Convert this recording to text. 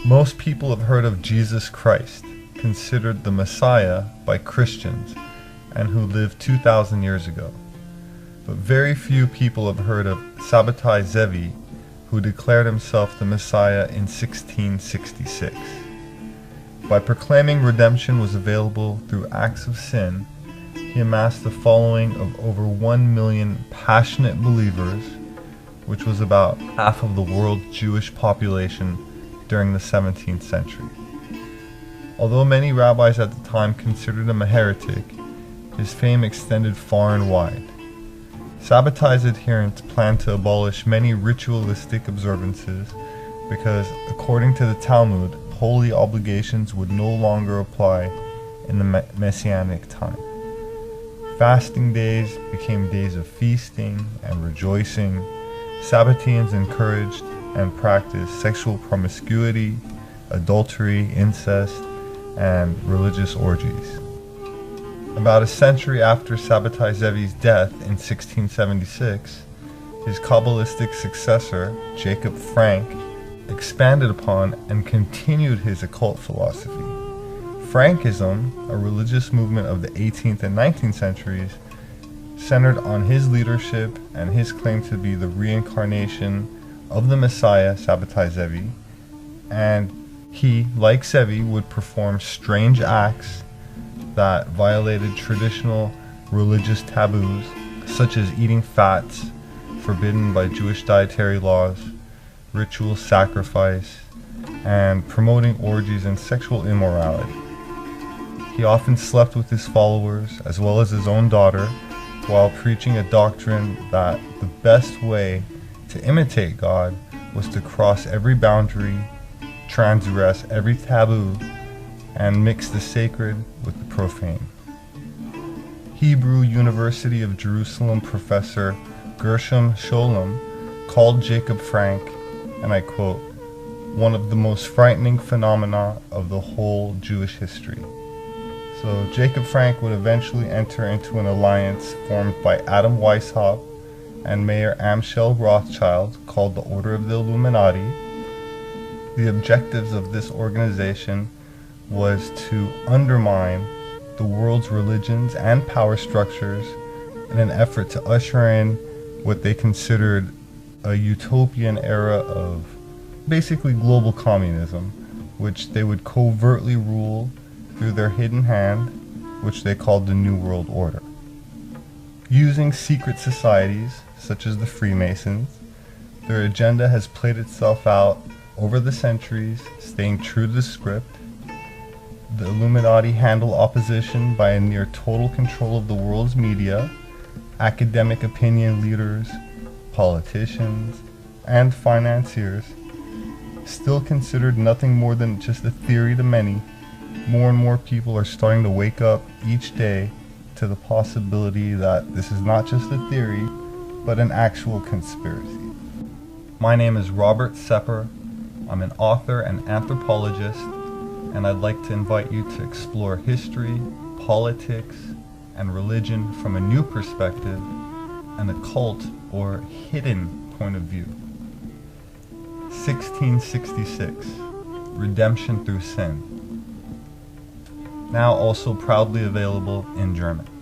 Most people have heard of Jesus Christ, considered the Messiah by Christians, and who lived 2,000 years ago. But very few people have heard of Sabbatai Zevi, who declared himself the Messiah in 1666. By proclaiming redemption was available through acts of sin, he amassed a following of over 1 million passionate believers, which was about half of the world's Jewish population during the 17th century. Although many rabbis at the time considered him a heretic, his fame extended far and wide. Sabbatai's adherents planned to abolish many ritualistic observances because, according to the Talmud, holy obligations would no longer apply in the Messianic time. Fasting days became days of feasting and rejoicing. Sabbateans encouraged and practiced sexual promiscuity, adultery, incest, and religious orgies. About a century after Sabbatai Zevi's death in 1676, his Kabbalistic successor, Jacob Frank, expanded upon and continued his occult philosophy. Frankism, a religious movement of the 18th and 19th centuries, centered on his leadership and his claim to be the reincarnation of the Messiah, Sabbatai Zevi, and he, like Zevi, would perform strange acts that violated traditional religious taboos, such as eating fats forbidden by Jewish dietary laws, ritual sacrifice, and promoting orgies and sexual immorality. He often slept with his followers, as well as his own daughter, while preaching a doctrine that the best way to imitate God was to cross every boundary, transgress every taboo, and mix the sacred with the profane. Hebrew University of Jerusalem professor Gershom Scholem called Jacob Frank, and I quote, one of the most frightening phenomena of the whole Jewish history. So Jacob Frank would eventually enter into an alliance formed by Adam Weishaupt and Mayor Amschel Rothschild called the Order of the Illuminati. The objectives of this organization was to undermine the world's religions and power structures in an effort to usher in what they considered a utopian era of basically global communism, which they would covertly rule through their hidden hand, which they called the New World Order. Using secret societies, such as the Freemasons, their agenda has played itself out over the centuries, staying true to the script. The Illuminati handle opposition by a near total control of the world's media, academic opinion leaders, politicians, and financiers. Still considered nothing more than just a theory to many, more and more people are starting to wake up each day to the possibility that this is not just a theory, but an actual conspiracy. My name is Robert Sepehr. I'm an author and anthropologist, and I'd like to invite you to explore history, politics, and religion from a new perspective, an occult or hidden point of view. 1666, Redemption Through Sin. Now also proudly available in German.